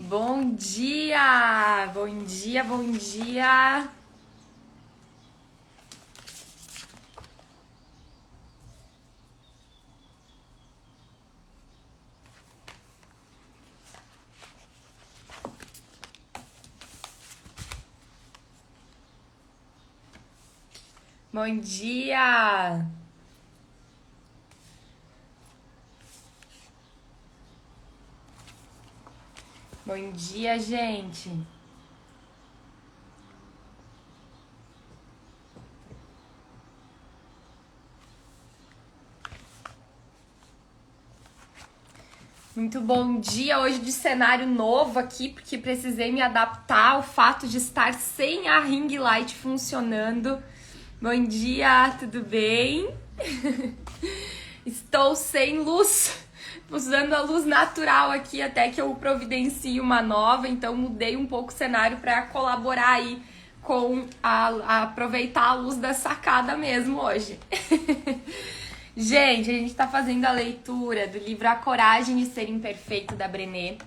Bom dia! Bom dia, bom dia! Bom dia! Bom dia, gente! Muito bom dia hoje de cenário novo aqui, porque precisei me adaptar ao fato de estar sem a ring light funcionando. Bom dia, tudo bem? Estou sem luz, usando a luz natural aqui até que eu providencie uma nova, então mudei um pouco o cenário para colaborar aí com a aproveitar a luz da sacada mesmo hoje. Gente, a gente tá fazendo a leitura do livro A Coragem de Ser Imperfeito, da Brené.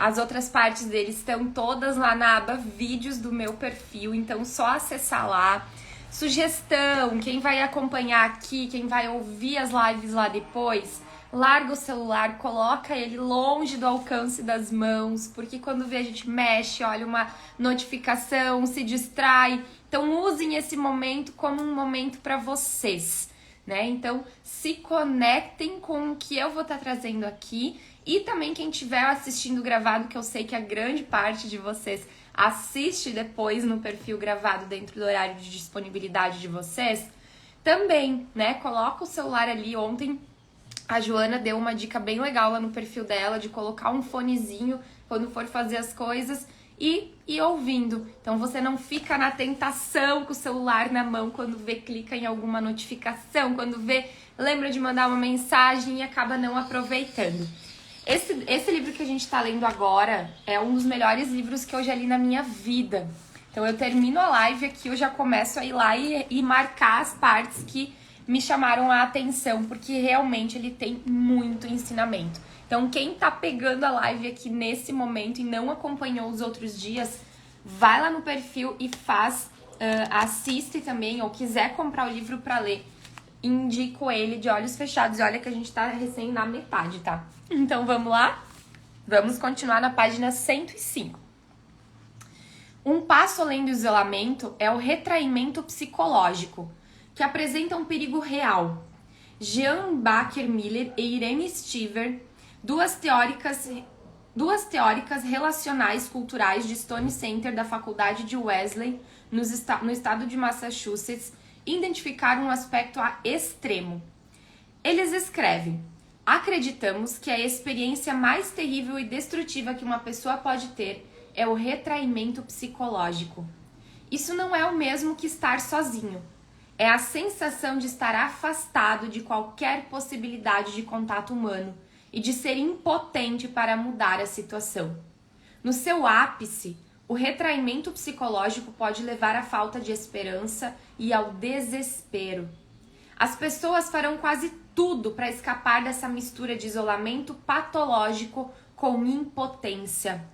As outras partes dele estão todas lá na aba vídeos do meu perfil, então só acessar lá. Sugestão, quem vai acompanhar aqui, quem vai ouvir as lives lá depois, larga o celular, coloca ele longe do alcance das mãos, porque quando vê a gente mexe, olha uma notificação, se distrai. Então usem esse momento como um momento para vocês, né? Então se conectem com o que eu vou estar trazendo aqui e também quem estiver assistindo gravado, que eu sei que a grande parte de vocês assiste depois no perfil gravado dentro do horário de disponibilidade de vocês, também, né? Coloca o celular ali. Ontem a Joana deu uma dica bem legal lá no perfil dela de colocar um fonezinho quando for fazer as coisas e ouvindo. Então você não fica na tentação com o celular na mão quando vê, clica em alguma notificação, quando vê, lembra de mandar uma mensagem e acaba não aproveitando. Esse livro que a gente tá lendo agora é um dos melhores livros que eu já li na minha vida. Então eu termino a live aqui, eu já começo a ir lá e marcar as partes que me chamaram a atenção, porque realmente ele tem muito ensinamento. Então quem tá pegando a live aqui nesse momento e não acompanhou os outros dias, vai lá no perfil e assiste também, ou quiser comprar o livro pra ler, indico ele de olhos fechados. E olha que a gente tá recém na metade, tá? Então vamos lá? Vamos continuar na página 105. Um passo além do isolamento é o retraimento psicológico, que apresenta um perigo real. Jean Baker Miller e Irene Stiver, duas teóricas relacionais culturais de Stone Center da Faculdade de Wellesley, no estado de Massachusetts, identificaram um aspecto extremo. Eles escrevem: acreditamos que a experiência mais terrível e destrutiva que uma pessoa pode ter é o retraimento psicológico. Isso não é o mesmo que estar sozinho. É a sensação de estar afastado de qualquer possibilidade de contato humano e de ser impotente para mudar a situação. No seu ápice, o retraimento psicológico pode levar à falta de esperança e ao desespero. As pessoas farão quase tudo para escapar dessa mistura de isolamento patológico com impotência.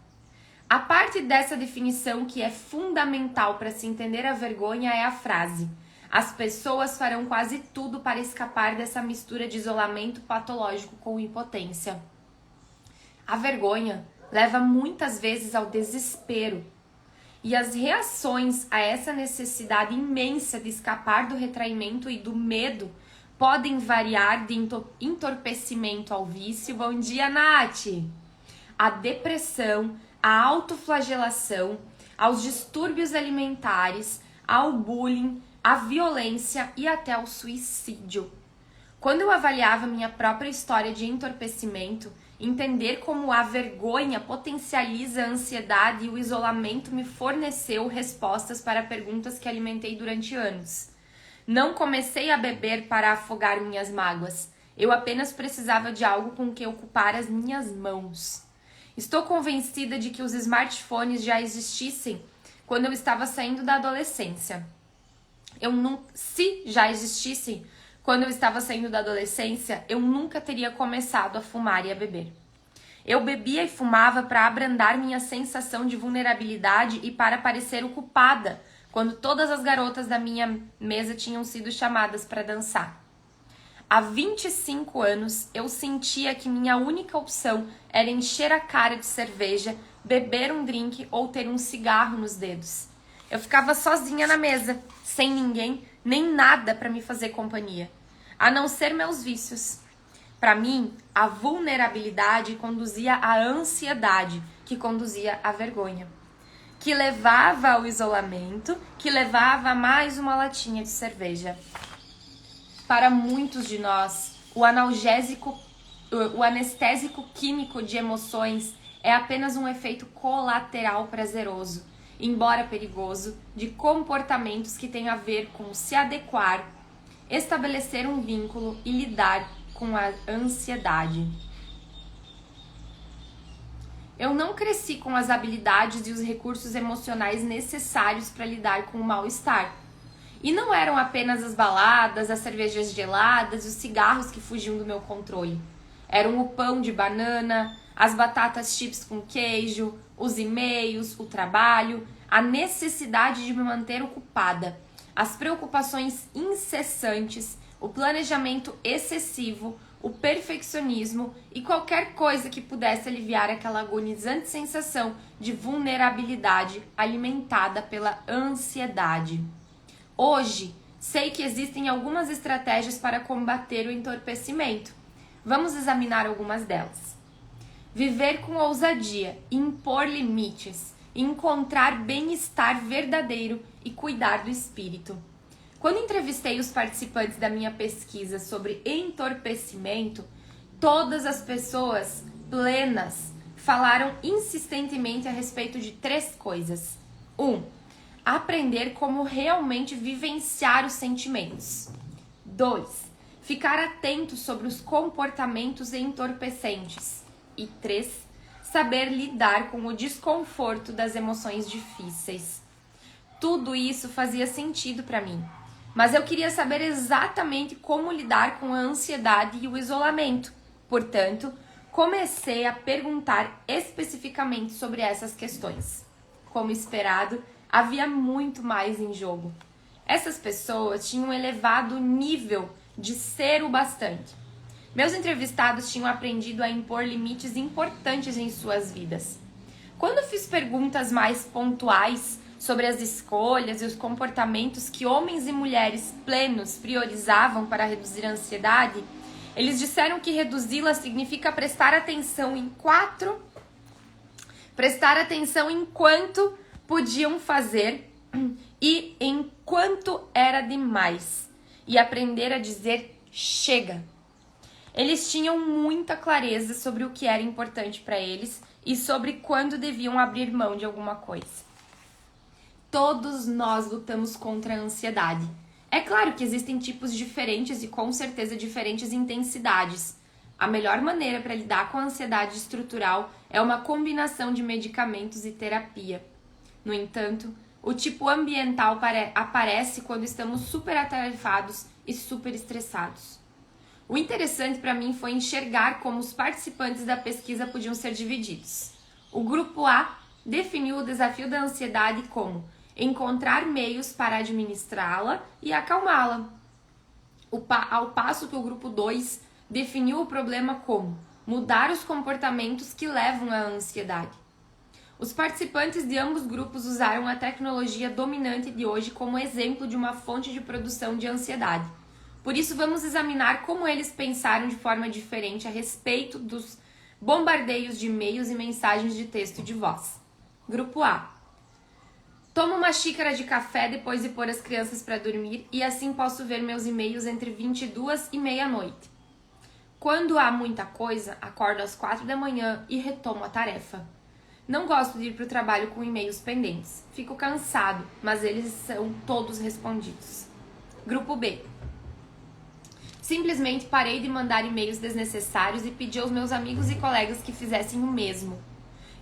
A parte dessa definição que é fundamental para se entender a vergonha é a frase: as pessoas farão quase tudo para escapar dessa mistura de isolamento patológico com impotência. A vergonha leva muitas vezes ao desespero. E as reações a essa necessidade imensa de escapar do retraimento e do medo podem variar de entorpecimento ao vício. Bom dia, Nath! A depressão, a autoflagelação, aos distúrbios alimentares, ao bullying, à violência e até ao suicídio. Quando eu avaliava minha própria história de entorpecimento, entender como a vergonha potencializa a ansiedade e o isolamento me forneceu respostas para perguntas que alimentei durante anos. Não comecei a beber para afogar minhas mágoas. Eu apenas precisava de algo com que ocupar as minhas mãos. Estou convencida de que os smartphones já existissem quando eu estava saindo da adolescência. Se já existissem quando eu estava saindo da adolescência, eu nunca teria começado a fumar e a beber. Eu bebia e fumava para abrandar minha sensação de vulnerabilidade e para parecer ocupada, quando todas as garotas da minha mesa tinham sido chamadas para dançar. Há 25 anos, eu sentia que minha única opção era encher a cara de cerveja, beber um drink ou ter um cigarro nos dedos. Eu ficava sozinha na mesa, sem ninguém, nem nada para me fazer companhia, a não ser meus vícios. Para mim, a vulnerabilidade conduzia à ansiedade, que conduzia à vergonha, que levava ao isolamento, que levava a mais uma latinha de cerveja. Para muitos de nós, o anestésico químico de emoções é apenas um efeito colateral prazeroso, embora perigoso, de comportamentos que têm a ver com se adequar, estabelecer um vínculo e lidar com a ansiedade. Eu não cresci com as habilidades e os recursos emocionais necessários para lidar com o mal-estar. E não eram apenas as baladas, as cervejas geladas e os cigarros que fugiam do meu controle. Eram o pão de banana, as batatas chips com queijo, os e-mails, o trabalho, a necessidade de me manter ocupada, as preocupações incessantes, o planejamento excessivo, o perfeccionismo e qualquer coisa que pudesse aliviar aquela agonizante sensação de vulnerabilidade alimentada pela ansiedade. Hoje, sei que existem algumas estratégias para combater o entorpecimento. Vamos examinar algumas delas. Viver com ousadia, impor limites, encontrar bem-estar verdadeiro e cuidar do espírito. Quando entrevistei os participantes da minha pesquisa sobre entorpecimento, todas as pessoas plenas falaram insistentemente a respeito de 3 coisas. 1. Aprender como realmente vivenciar os sentimentos. 2. Ficar atento sobre os comportamentos entorpecentes. E 3. Saber lidar com o desconforto das emoções difíceis. Tudo isso fazia sentido para mim, mas eu queria saber exatamente como lidar com a ansiedade e o isolamento. Portanto, comecei a perguntar especificamente sobre essas questões. Como esperado, havia muito mais em jogo. Essas pessoas tinham um elevado nível de ser o bastante. Meus entrevistados tinham aprendido a impor limites importantes em suas vidas. Quando fiz perguntas mais pontuais sobre as escolhas e os comportamentos que homens e mulheres plenos priorizavam para reduzir a ansiedade, eles disseram que reduzi-la significa prestar atenção enquanto podiam fazer e enquanto era demais, e aprender a dizer chega. Eles tinham muita clareza sobre o que era importante para eles e sobre quando deviam abrir mão de alguma coisa. Todos nós lutamos contra a ansiedade. É claro que existem tipos diferentes e com certeza diferentes intensidades. A melhor maneira para lidar com a ansiedade estrutural é uma combinação de medicamentos e terapia. No entanto, o tipo ambiental aparece quando estamos super atarefados e super estressados. O interessante para mim foi enxergar como os participantes da pesquisa podiam ser divididos. O grupo A definiu o desafio da ansiedade como encontrar meios para administrá-la e acalmá-la, ao passo que o grupo 2 definiu o problema como mudar os comportamentos que levam à ansiedade. Os participantes de ambos grupos usaram a tecnologia dominante de hoje como exemplo de uma fonte de produção de ansiedade. Por isso, vamos examinar como eles pensaram de forma diferente a respeito dos bombardeios de e-mails e mensagens de texto e de voz. Grupo A. Tomo uma xícara de café depois de pôr as crianças para dormir e assim posso ver meus e-mails entre 22 e meia-noite. Quando há muita coisa, acordo às 4 da manhã e retomo a tarefa. Não gosto de ir para o trabalho com e-mails pendentes. Fico cansado, mas eles são todos respondidos. Grupo B. Simplesmente parei de mandar e-mails desnecessários e pedi aos meus amigos e colegas que fizessem o mesmo.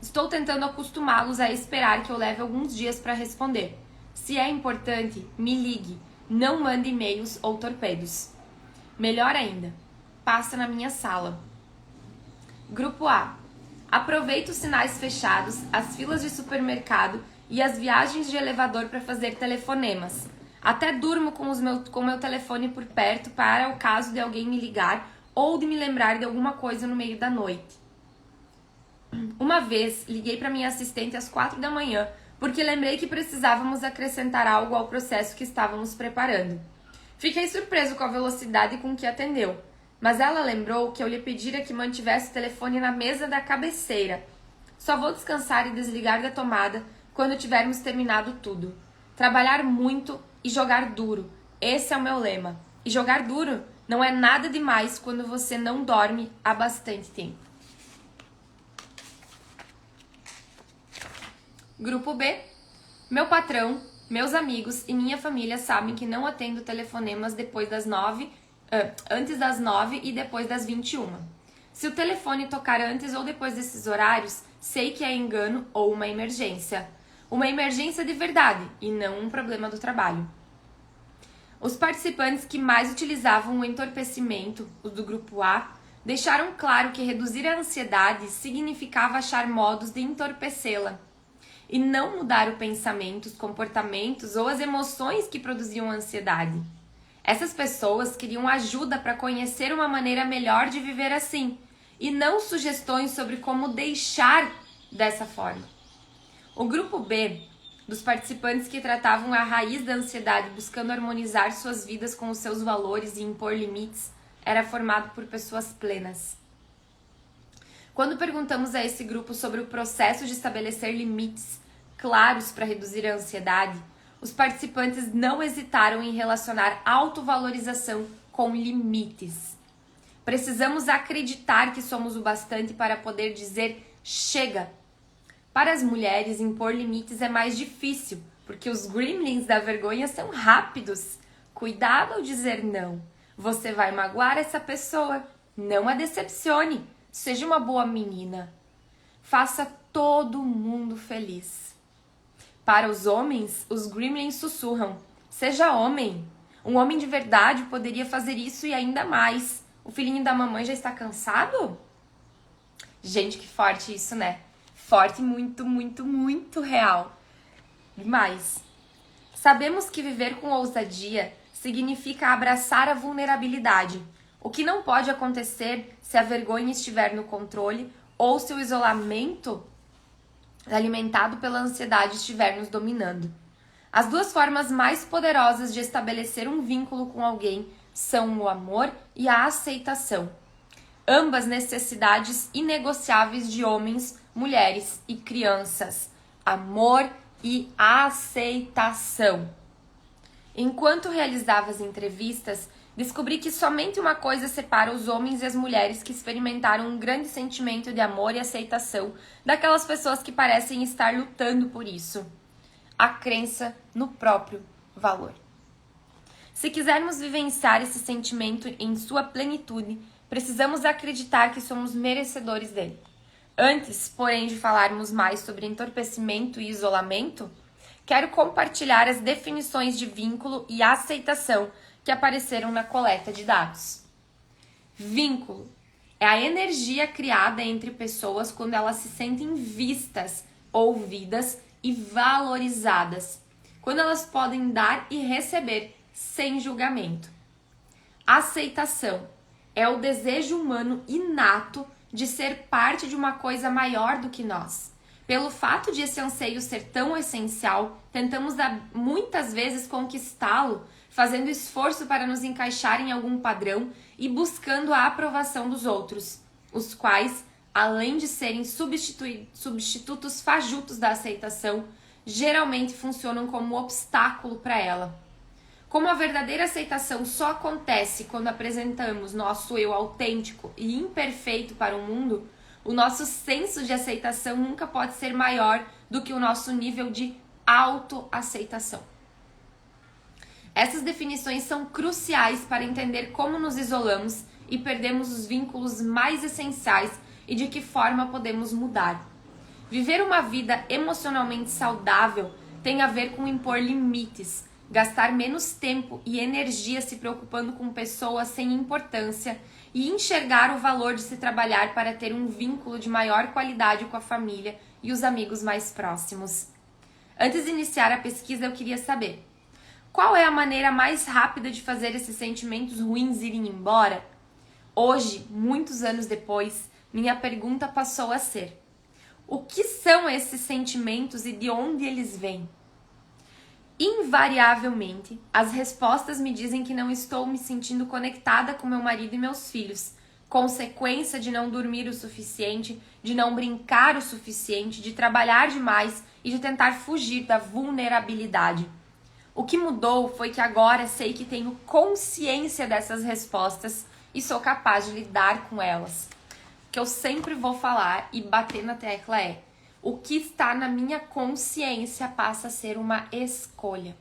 Estou tentando acostumá-los a esperar que eu leve alguns dias para responder. Se é importante, me ligue. Não mande e-mails ou torpedos. Melhor ainda, passa na minha sala. Grupo A. Aproveito os sinais fechados, as filas de supermercado e as viagens de elevador para fazer telefonemas. Até durmo com meu telefone por perto para o caso de alguém me ligar ou de me lembrar de alguma coisa no meio da noite. Uma vez, liguei para minha assistente às 4 da manhã porque lembrei que precisávamos acrescentar algo ao processo que estávamos preparando. Fiquei surpreso com a velocidade com que atendeu, mas ela lembrou que eu lhe pedira que mantivesse o telefone na mesa da cabeceira. Só vou descansar e desligar da tomada quando tivermos terminado tudo. Trabalhar muito e jogar duro. Esse é o meu lema. E jogar duro não é nada demais quando você não dorme há bastante tempo. Grupo B. Meu patrão, meus amigos e minha família sabem que não atendo telefonemas depois das 9, antes das 9 e depois das 21. Se o telefone tocar antes ou depois desses horários, sei que é engano ou uma emergência. Uma emergência de verdade e não um problema do trabalho. Os participantes que mais utilizavam o entorpecimento, os do grupo A, deixaram claro que reduzir a ansiedade significava achar modos de entorpecê-la e não mudar o pensamento, os comportamentos ou as emoções que produziam a ansiedade. Essas pessoas queriam ajuda para conhecer uma maneira melhor de viver assim e não sugestões sobre como deixar dessa forma. O grupo B, dos participantes que tratavam a raiz da ansiedade buscando harmonizar suas vidas com os seus valores e impor limites, era formado por pessoas plenas. Quando perguntamos a esse grupo sobre o processo de estabelecer limites claros para reduzir a ansiedade, os participantes não hesitaram em relacionar autovalorização com limites. Precisamos acreditar que somos o bastante para poder dizer chega. Para as mulheres, impor limites é mais difícil, porque os gremlins da vergonha são rápidos. Cuidado ao dizer não. Você vai magoar essa pessoa. Não a decepcione. Seja uma boa menina. Faça todo mundo feliz. Para os homens, os gremlins sussurram. Seja homem. Um homem de verdade poderia fazer isso e ainda mais. O filhinho da mamãe já está cansado? Gente, que forte isso, né? Forte, muito, muito, muito real. Demais. Sabemos que viver com ousadia significa abraçar a vulnerabilidade, o que não pode acontecer se a vergonha estiver no controle ou se o isolamento alimentado pela ansiedade estiver nos dominando. As duas formas mais poderosas de estabelecer um vínculo com alguém são o amor e a aceitação. Ambas necessidades inegociáveis de homens, mulheres e crianças. Amor e aceitação. Enquanto realizava as entrevistas, descobri que somente uma coisa separa os homens e as mulheres que experimentaram um grande sentimento de amor e aceitação daquelas pessoas que parecem estar lutando por isso: a crença no próprio valor. Se quisermos vivenciar esse sentimento em sua plenitude, precisamos acreditar que somos merecedores dele. Antes, porém, de falarmos mais sobre entorpecimento e isolamento, quero compartilhar as definições de vínculo e aceitação que apareceram na coleta de dados. Vínculo é a energia criada entre pessoas quando elas se sentem vistas, ouvidas e valorizadas, quando elas podem dar e receber sem julgamento. Aceitação é o desejo humano inato de ser parte de uma coisa maior do que nós. Pelo fato de esse anseio ser tão essencial, tentamos muitas vezes conquistá-lo, fazendo esforço para nos encaixar em algum padrão e buscando a aprovação dos outros, os quais, além de serem substitutos fajutos da aceitação, geralmente funcionam como obstáculo para ela. Como a verdadeira aceitação só acontece quando apresentamos nosso eu autêntico e imperfeito para o mundo, o nosso senso de aceitação nunca pode ser maior do que o nosso nível de autoaceitação. Essas definições são cruciais para entender como nos isolamos e perdemos os vínculos mais essenciais e de que forma podemos mudar. Viver uma vida emocionalmente saudável tem a ver com impor limites, gastar menos tempo e energia se preocupando com pessoas sem importância e enxergar o valor de se trabalhar para ter um vínculo de maior qualidade com a família e os amigos mais próximos. Antes de iniciar a pesquisa, eu queria saber: qual é a maneira mais rápida de fazer esses sentimentos ruins irem embora? Hoje, muitos anos depois, minha pergunta passou a ser: o que são esses sentimentos e de onde eles vêm? Invariavelmente, as respostas me dizem que não estou me sentindo conectada com meu marido e meus filhos, consequência de não dormir o suficiente, de não brincar o suficiente, de trabalhar demais e de tentar fugir da vulnerabilidade. O que mudou foi que agora sei que tenho consciência dessas respostas e sou capaz de lidar com elas. O que eu sempre vou falar e bater na tecla é: o que está na minha consciência passa a ser uma escolha.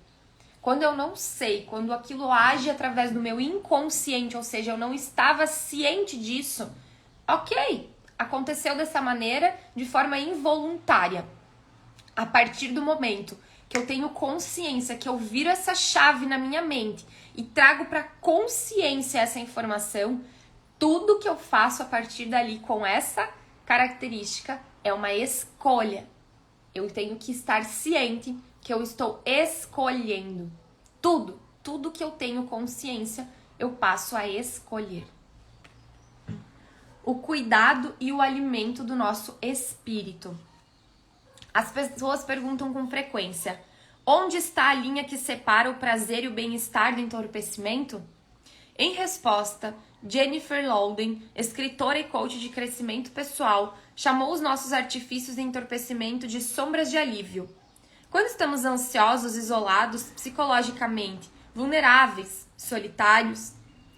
Quando eu não sei, quando aquilo age através do meu inconsciente, ou seja, eu não estava ciente disso, ok, aconteceu dessa maneira, de forma involuntária. A partir do momento que eu tenho consciência, que eu viro essa chave na minha mente e trago para consciência essa informação, tudo que eu faço a partir dali com essa característica é uma escolha. Eu tenho que estar ciente que eu estou escolhendo. Tudo que eu tenho consciência, eu passo a escolher. O cuidado e o alimento do nosso espírito. As pessoas perguntam com frequência: onde está a linha que separa o prazer e o bem-estar do entorpecimento? Em resposta, Jennifer Louden, escritora e coach de crescimento pessoal, chamou os nossos artifícios de entorpecimento de sombras de alívio. Quando estamos ansiosos, isolados psicologicamente, vulneráveis, solitários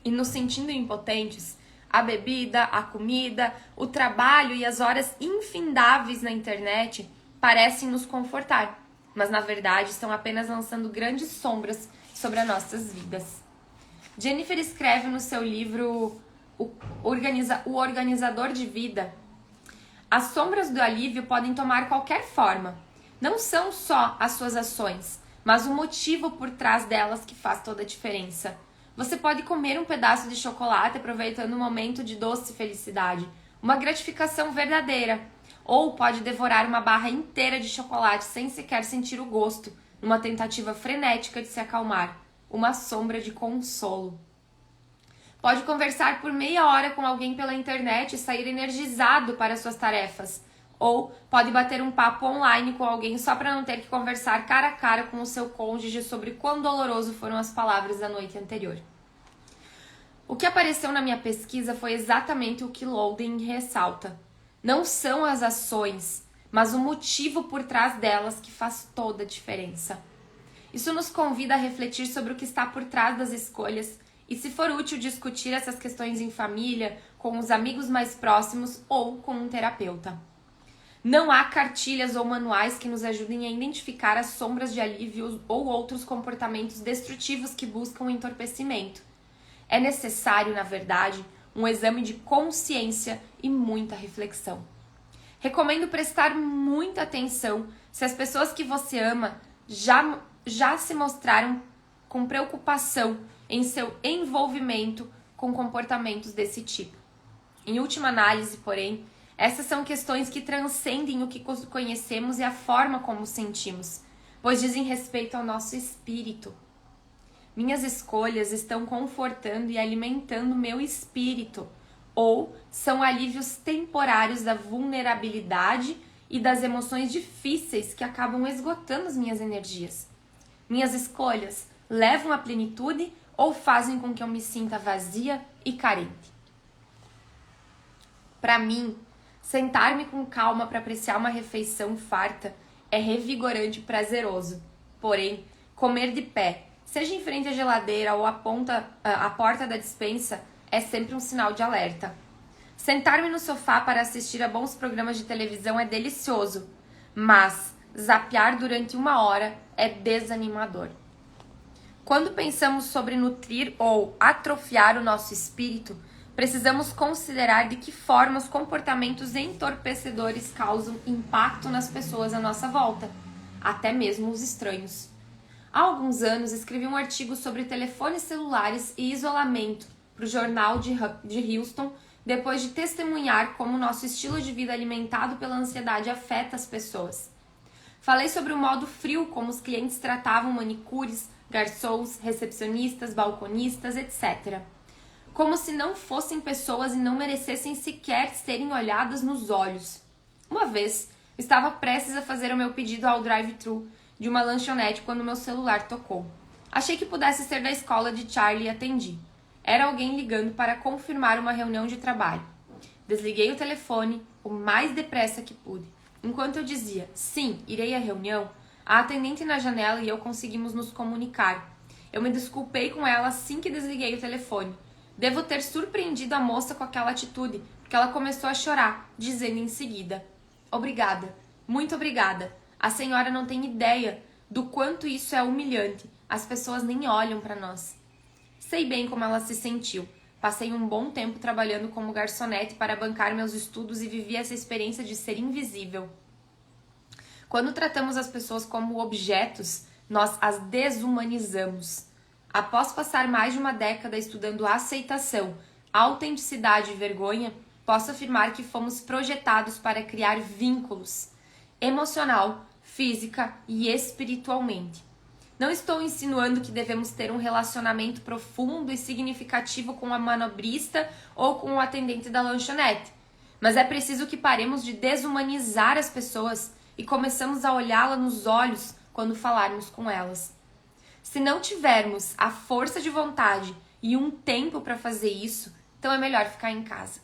e nos sentindo impotentes, a bebida, a comida, o trabalho e as horas infindáveis na internet parecem nos confortar, mas na verdade estão apenas lançando grandes sombras sobre as nossas vidas. Jennifer escreve no seu livro O Organizador de Vida: as sombras do alívio podem tomar qualquer forma. Não são só as suas ações, mas o motivo por trás delas que faz toda a diferença. Você pode comer um pedaço de chocolate aproveitando um momento de doce felicidade, uma gratificação verdadeira, ou pode devorar uma barra inteira de chocolate sem sequer sentir o gosto, numa tentativa frenética de se acalmar, uma sombra de consolo. Pode conversar por meia hora com alguém pela internet e sair energizado para suas tarefas. Ou pode bater um papo online com alguém só para não ter que conversar cara a cara com o seu cônjuge sobre quão doloroso foram as palavras da noite anterior. O que apareceu na minha pesquisa foi exatamente o que Louden ressalta. Não são as ações, mas o motivo por trás delas que faz toda a diferença. Isso nos convida a refletir sobre o que está por trás das escolhas e, se for útil, discutir essas questões em família, com os amigos mais próximos ou com um terapeuta. Não há cartilhas ou manuais que nos ajudem a identificar as sombras de alívio ou outros comportamentos destrutivos que buscam o entorpecimento. É necessário, na verdade, um exame de consciência e muita reflexão. Recomendo prestar muita atenção se as pessoas que você ama já se mostraram com preocupação em seu envolvimento com comportamentos desse tipo. Em última análise, porém, essas são questões que transcendem o que conhecemos e a forma como sentimos, pois dizem respeito ao nosso espírito. Minhas escolhas estão confortando e alimentando meu espírito, ou são alívios temporários da vulnerabilidade e das emoções difíceis que acabam esgotando as minhas energias. Minhas escolhas levam à plenitude ou fazem com que eu me sinta vazia e carente? Para mim, sentar-me com calma para apreciar uma refeição farta é revigorante e prazeroso. Porém, comer de pé, seja em frente à geladeira ou à porta da despensa, é sempre um sinal de alerta. Sentar-me no sofá para assistir a bons programas de televisão é delicioso, mas zapear durante 1 hora é desanimador. Quando pensamos sobre nutrir ou atrofiar o nosso espírito, precisamos considerar de que forma os comportamentos entorpecedores causam impacto nas pessoas à nossa volta, até mesmo os estranhos. Há alguns anos escrevi um artigo sobre telefones celulares e isolamento, para o jornal de Houston, depois de testemunhar como nosso estilo de vida alimentado pela ansiedade afeta as pessoas. Falei sobre o modo frio como os clientes tratavam manicures, garçons, recepcionistas, balconistas, etc. Como se não fossem pessoas e não merecessem sequer serem olhadas nos olhos. Uma vez, estava prestes a fazer o meu pedido ao drive-thru de uma lanchonete quando meu celular tocou. Achei que pudesse ser da escola de Charlie e atendi. Era alguém ligando para confirmar uma reunião de trabalho. Desliguei o telefone o mais depressa que pude. Enquanto eu dizia, sim, irei à reunião, a atendente na janela e eu conseguimos nos comunicar. Eu me desculpei com ela assim que desliguei o telefone. Devo ter surpreendido a moça com aquela atitude, porque ela começou a chorar, dizendo em seguida, obrigada, muito obrigada. A senhora não tem ideia do quanto isso é humilhante. As pessoas nem olham para nós. Sei bem como ela se sentiu. Passei um bom tempo trabalhando como garçonete para bancar meus estudos e vivi essa experiência de ser invisível. Quando tratamos as pessoas como objetos, nós as desumanizamos. Após passar mais de uma década estudando aceitação, autenticidade e vergonha, posso afirmar que fomos projetados para criar vínculos, emocional, física e espiritualmente. Não estou insinuando que devemos ter um relacionamento profundo e significativo com a manobrista ou com o atendente da lanchonete, mas é preciso que paremos de desumanizar as pessoas e começamos a olhá-las nos olhos quando falarmos com elas. Se não tivermos a força de vontade e um tempo para fazer isso, então é melhor ficar em casa.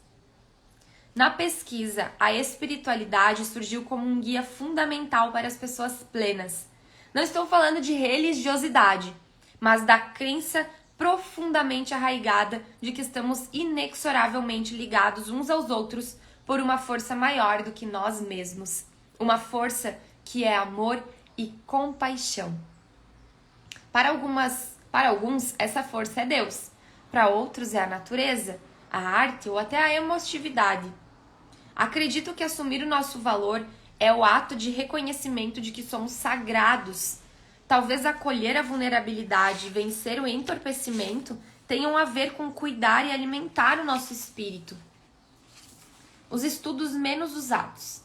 Na pesquisa, a espiritualidade surgiu como um guia fundamental para as pessoas plenas. Não estou falando de religiosidade, mas da crença profundamente arraigada de que estamos inexoravelmente ligados uns aos outros por uma força maior do que nós mesmos. Uma força que é amor e compaixão. Para alguns, essa força é Deus. Para outros, é a natureza, a arte ou até a emotividade. Acredito que assumir o nosso valor é o ato de reconhecimento de que somos sagrados. Talvez acolher a vulnerabilidade e vencer o entorpecimento tenham a ver com cuidar e alimentar o nosso espírito. Os estudos menos usados.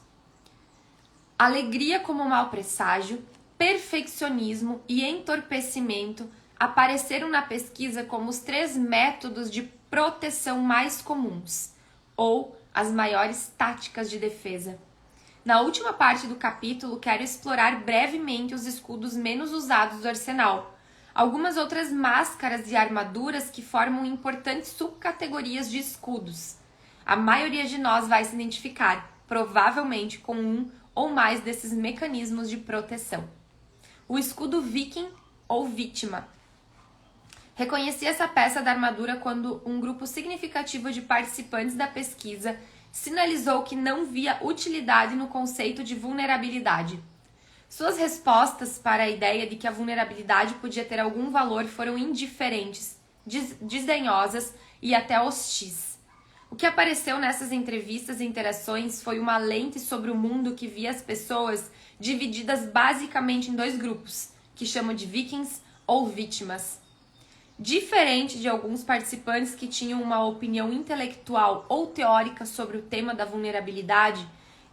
Alegria como mau presságio, perfeccionismo e entorpecimento apareceram na pesquisa como os 3 métodos de proteção mais comuns, ou as maiores táticas de defesa. Na última parte do capítulo, quero explorar brevemente os escudos menos usados do arsenal, algumas outras máscaras e armaduras que formam importantes subcategorias de escudos. A maioria de nós vai se identificar, provavelmente, com um ou mais desses mecanismos de proteção. O escudo viking ou vítima. Reconheci essa peça da armadura quando um grupo significativo de participantes da pesquisa sinalizou que não via utilidade no conceito de vulnerabilidade. Suas respostas para a ideia de que a vulnerabilidade podia ter algum valor foram indiferentes, desdenhosas e até hostis. O que apareceu nessas entrevistas e interações foi uma lente sobre o mundo que via as pessoas divididas basicamente em 2 grupos, que chamo de vikings ou vítimas. Diferente de alguns participantes que tinham uma opinião intelectual ou teórica sobre o tema da vulnerabilidade,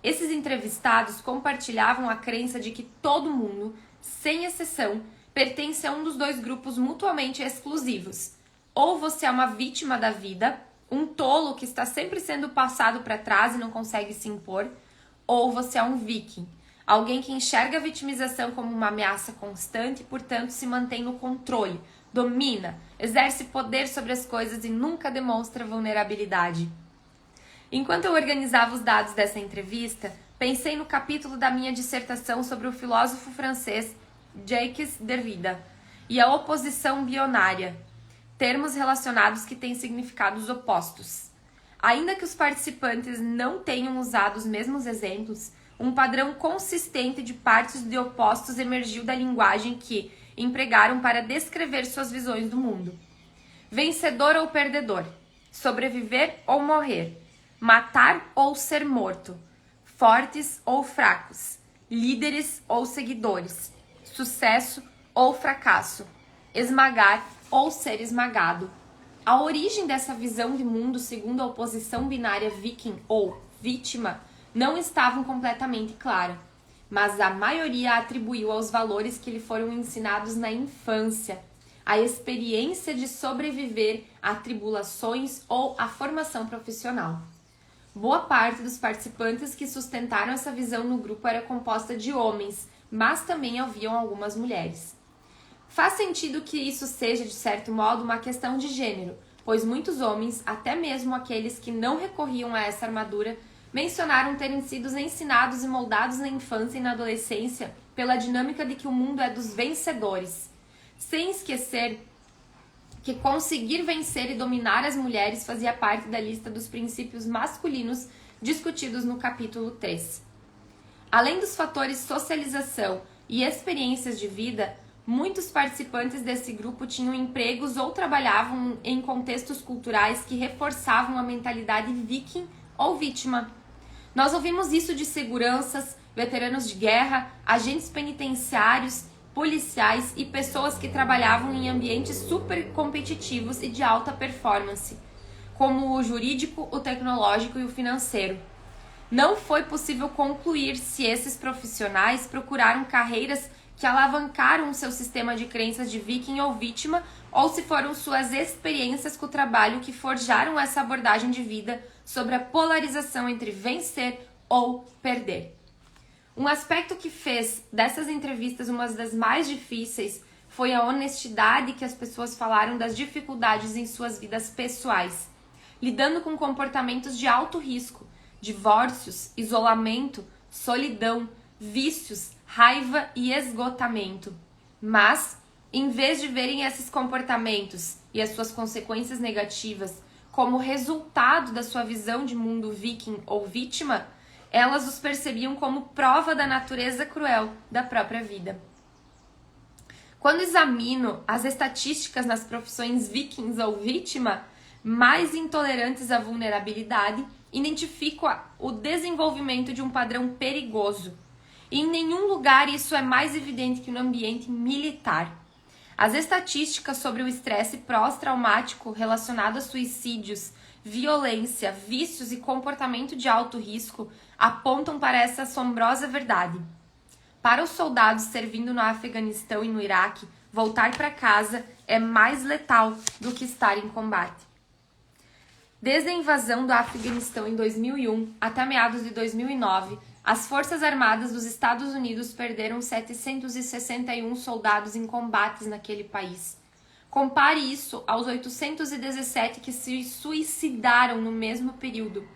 esses entrevistados compartilhavam a crença de que todo mundo, sem exceção, pertence a um dos 2 grupos mutuamente exclusivos. Ou você é uma vítima da vida, um tolo que está sempre sendo passado para trás e não consegue se impor, ou você é um viking, alguém que enxerga a vitimização como uma ameaça constante e, portanto, se mantém no controle, domina, exerce poder sobre as coisas e nunca demonstra vulnerabilidade. Enquanto eu organizava os dados dessa entrevista, pensei no capítulo da minha dissertação sobre o filósofo francês Jacques Derrida e a oposição bionária, termos relacionados que têm significados opostos. Ainda que os participantes não tenham usado os mesmos exemplos, um padrão consistente de partes de opostos emergiu da linguagem que empregaram para descrever suas visões do mundo. Vencedor ou perdedor, sobreviver ou morrer, matar ou ser morto, fortes ou fracos, líderes ou seguidores, sucesso ou fracasso, esmagar ou ser esmagado. A origem dessa visão de mundo segundo a oposição binária viking ou vítima não estavam completamente clara, mas a maioria atribuiu aos valores que lhe foram ensinados na infância, a experiência de sobreviver a tribulações ou a formação profissional. Boa parte dos participantes que sustentaram essa visão no grupo era composta de homens, mas também haviam algumas mulheres. Faz sentido que isso seja, de certo modo, uma questão de gênero, pois muitos homens, até mesmo aqueles que não recorriam a essa armadura, mencionaram terem sido ensinados e moldados na infância e na adolescência pela dinâmica de que o mundo é dos vencedores, sem esquecer que conseguir vencer e dominar as mulheres fazia parte da lista dos princípios masculinos discutidos no capítulo 3. Além dos fatores socialização e experiências de vida, muitos participantes desse grupo tinham empregos ou trabalhavam em contextos culturais que reforçavam a mentalidade viking ou vítima. Nós ouvimos isso de seguranças, veteranos de guerra, agentes penitenciários, policiais e pessoas que trabalhavam em ambientes super competitivos e de alta performance, como o jurídico, o tecnológico e o financeiro. Não foi possível concluir se esses profissionais procuraram carreiras que alavancaram o seu sistema de crenças de viking ou vítima, ou se foram suas experiências com o trabalho que forjaram essa abordagem de vida sobre a polarização entre vencer ou perder. Um aspecto que fez dessas entrevistas uma das mais difíceis foi a honestidade que as pessoas falaram das dificuldades em suas vidas pessoais, lidando com comportamentos de alto risco, divórcios, isolamento, solidão, vícios, raiva e esgotamento. Mas, em vez de verem esses comportamentos e as suas consequências negativas como resultado da sua visão de mundo viking ou vítima, elas os percebiam como prova da natureza cruel da própria vida. Quando examino as estatísticas nas profissões vikings ou vítima, mais intolerantes à vulnerabilidade, identifico o desenvolvimento de um padrão perigoso. E em nenhum lugar isso é mais evidente que no ambiente militar. As estatísticas sobre o estresse pós-traumático relacionado a suicídios, violência, vícios e comportamento de alto risco apontam para essa assombrosa verdade. Para os soldados servindo no Afeganistão e no Iraque, voltar para casa é mais letal do que estar em combate. Desde a invasão do Afeganistão em 2001 até meados de 2009, as Forças Armadas dos Estados Unidos perderam 761 soldados em combates naquele país. Compare isso aos 817 que se suicidaram no mesmo período.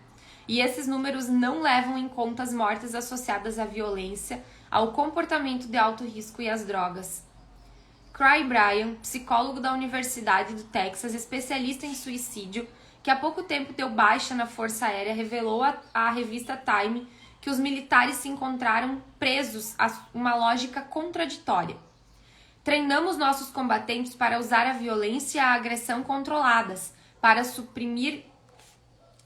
E esses números não levam em conta as mortes associadas à violência, ao comportamento de alto risco e às drogas. Cry Bryan, psicólogo da Universidade do Texas, especialista em suicídio, que há pouco tempo deu baixa na Força Aérea, revelou à revista Time que os militares se encontraram presos a uma lógica contraditória. Treinamos nossos combatentes para usar a violência e a agressão controladas, para suprimir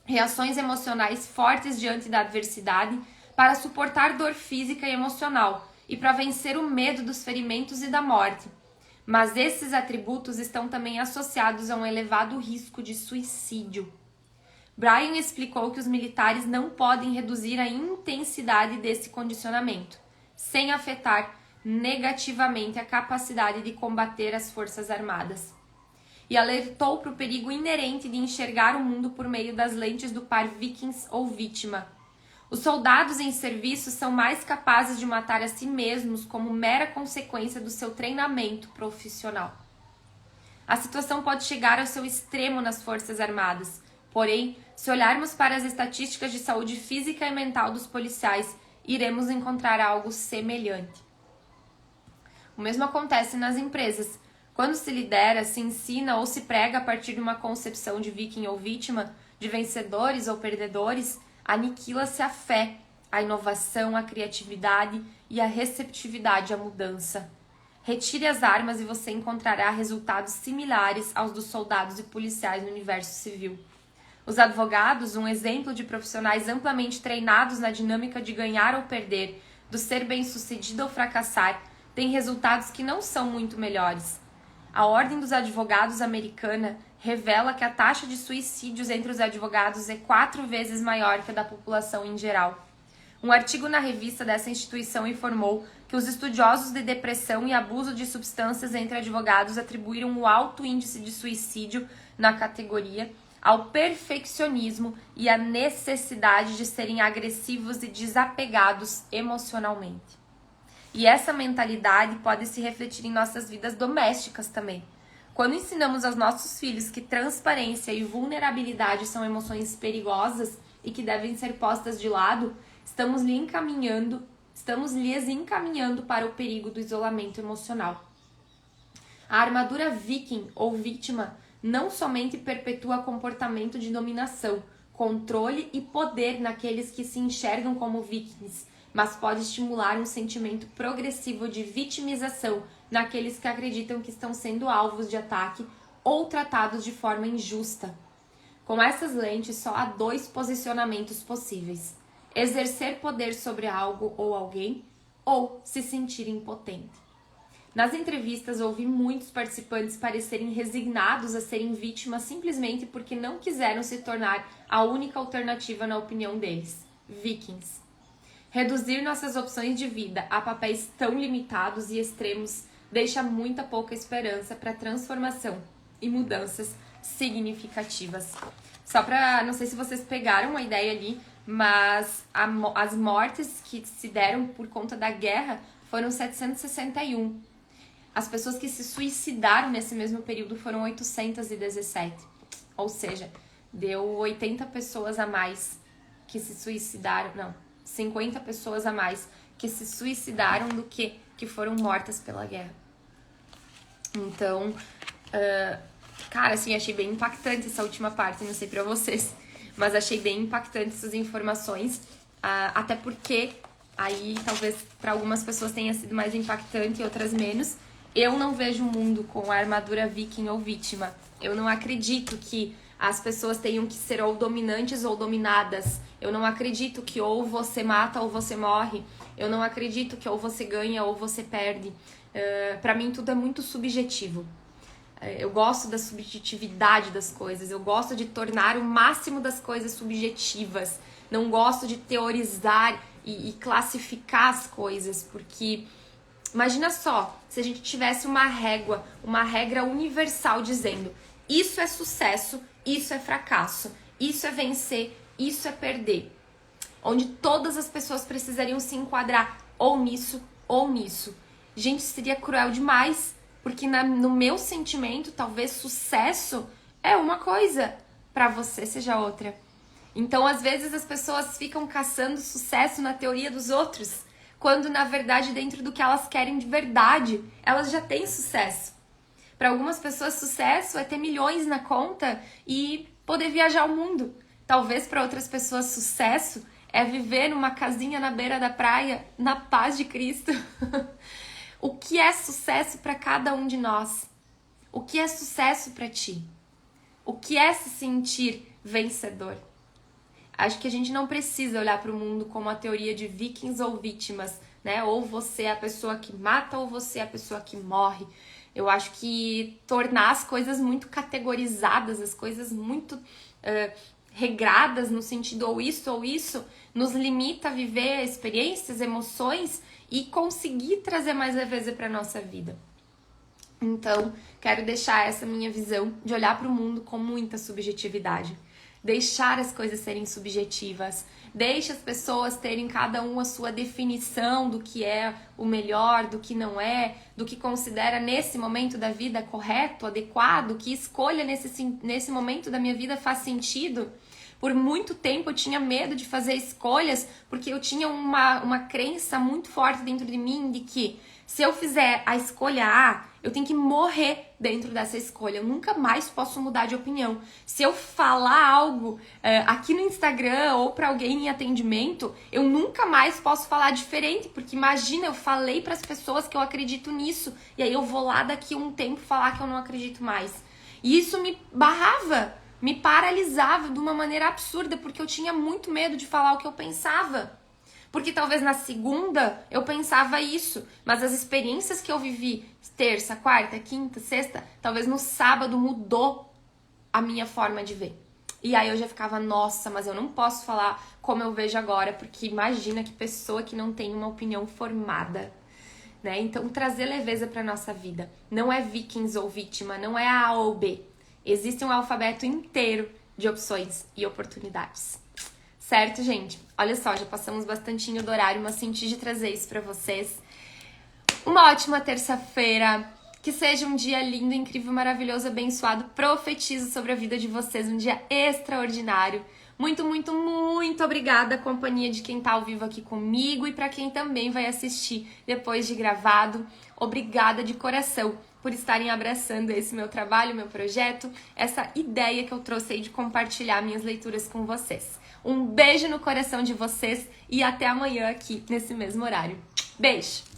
reações emocionais fortes diante da adversidade, para suportar dor física e emocional e para vencer o medo dos ferimentos e da morte. Mas esses atributos estão também associados a um elevado risco de suicídio. Bryan explicou que os militares não podem reduzir a intensidade desse condicionamento, sem afetar negativamente a capacidade de combater as forças armadas. E alertou para o perigo inerente de enxergar o mundo por meio das lentes do par vikings ou vítima. Os soldados em serviço são mais capazes de matar a si mesmos como mera consequência do seu treinamento profissional. A situação pode chegar ao seu extremo nas Forças Armadas. Porém, se olharmos para as estatísticas de saúde física e mental dos policiais, iremos encontrar algo semelhante. O mesmo acontece nas empresas. Quando se lidera, se ensina ou se prega a partir de uma concepção de viking ou vítima, de vencedores ou perdedores, aniquila-se a fé, a inovação, a criatividade e a receptividade à mudança. Retire as armas e você encontrará resultados similares aos dos soldados e policiais no universo civil. Os advogados, um exemplo de profissionais amplamente treinados na dinâmica de ganhar ou perder, do ser bem-sucedido ou fracassar, têm resultados que não são muito melhores. A Ordem dos Advogados americana revela que a taxa de suicídios entre os advogados é 4 vezes maior que a da população em geral. Um artigo na revista dessa instituição informou que os estudiosos de depressão e abuso de substâncias entre advogados atribuíram o alto índice de suicídio na categoria ao perfeccionismo e à necessidade de serem agressivos e desapegados emocionalmente. E essa mentalidade pode se refletir em nossas vidas domésticas também. Quando ensinamos aos nossos filhos que transparência e vulnerabilidade são emoções perigosas e que devem ser postas de lado, estamos lhes encaminhando para o perigo do isolamento emocional. A armadura viking ou vítima não somente perpetua comportamento de dominação, controle e poder naqueles que se enxergam como vikings, mas pode estimular um sentimento progressivo de vitimização naqueles que acreditam que estão sendo alvos de ataque ou tratados de forma injusta. Com essas lentes, só há 2 posicionamentos possíveis: exercer poder sobre algo ou alguém, ou se sentir impotente. Nas entrevistas, ouvi muitos participantes parecerem resignados a serem vítimas simplesmente porque não quiseram se tornar a única alternativa na opinião deles, vikings. Reduzir nossas opções de vida a papéis tão limitados e extremos deixa muita pouca esperança para transformação e mudanças significativas. Só para, não sei se vocês pegaram a ideia ali, mas as mortes que se deram por conta da guerra foram 761. As pessoas que se suicidaram nesse mesmo período foram 817. Ou seja, deu 80 pessoas a mais que se suicidaram, não, 50 pessoas a mais que se suicidaram do que foram mortas pela guerra. Então, cara, assim, achei bem impactante essa última parte, não sei pra vocês, mas achei bem impactante essas informações, até porque aí talvez pra algumas pessoas tenha sido mais impactante e outras menos. Eu não vejo o mundo com a armadura viking ou vítima. Eu não acredito que as pessoas tenham que ser ou dominantes ou dominadas. Eu não acredito que ou você mata ou você morre. Eu não acredito que ou você ganha ou você perde. Pra mim tudo é muito subjetivo. Eu gosto da subjetividade das coisas. Eu gosto de tornar o máximo das coisas subjetivas. Não gosto de teorizar e classificar as coisas, porque imagina só, se a gente tivesse uma régua, uma regra universal dizendo: isso é sucesso, isso é fracasso, isso é vencer, isso é perder. Onde todas as pessoas precisariam se enquadrar ou nisso ou nisso. Gente, seria cruel demais, porque no meu sentimento, talvez sucesso é uma coisa, pra você seja outra. Então, às vezes, as pessoas ficam caçando sucesso na teoria dos outros, quando, na verdade, dentro do que elas querem de verdade, elas já têm sucesso. Para algumas pessoas, sucesso é ter milhões na conta e poder viajar o mundo. Talvez para outras pessoas, sucesso é viver numa casinha na beira da praia, na paz de Cristo. O que é sucesso para cada um de nós? O que é sucesso para ti? O que é se sentir vencedor? Acho que a gente não precisa olhar para o mundo como a teoria de vikings ou vítimas, né? Ou você é a pessoa que mata ou você é a pessoa que morre. Eu acho que tornar as coisas muito categorizadas, as coisas muito regradas no sentido ou isso, nos limita a viver experiências, emoções e conseguir trazer mais leveza para nossa vida. Então, quero deixar essa minha visão de olhar para o mundo com muita subjetividade. Deixar as coisas serem subjetivas. Deixe as pessoas terem cada um a sua definição do que é o melhor, do que não é, do que considera nesse momento da vida correto, adequado, que escolha nesse momento da minha vida faz sentido. Por muito tempo eu tinha medo de fazer escolhas, porque eu tinha uma crença muito forte dentro de mim de que se eu fizer a escolha A, eu tenho que morrer dentro dessa escolha. Eu nunca mais posso mudar de opinião. Se eu falar algo aqui no Instagram ou para alguém em atendimento, eu nunca mais posso falar diferente, porque imagina, eu falei para as pessoas que eu acredito nisso, e aí eu vou lá daqui a um tempo falar que eu não acredito mais. E isso me barrava, me paralisava de uma maneira absurda, porque eu tinha muito medo de falar o que eu pensava. Porque talvez na segunda eu pensava isso, mas as experiências que eu vivi terça, quarta, quinta, sexta, talvez no sábado mudou a minha forma de ver. E aí eu já ficava, nossa, mas eu não posso falar como eu vejo agora, porque imagina que pessoa que não tem uma opinião formada, né? Então trazer leveza para nossa vida. Não é vikings ou vítima, não é A ou B. Existe um alfabeto inteiro de opções e oportunidades. Certo, gente? Olha só, já passamos bastantinho do horário, mas senti de trazer isso pra vocês. Uma ótima terça-feira. Que seja um dia lindo, incrível, maravilhoso, abençoado. Profetizo sobre a vida de vocês. Um dia extraordinário. Muito, muito, muito obrigada à companhia de quem tá ao vivo aqui comigo e pra quem também vai assistir depois de gravado. Obrigada de coração por estarem abraçando esse meu trabalho, meu projeto, essa ideia que eu trouxe aí de compartilhar minhas leituras com vocês. Um beijo no coração de vocês e até amanhã aqui nesse mesmo horário. Beijo!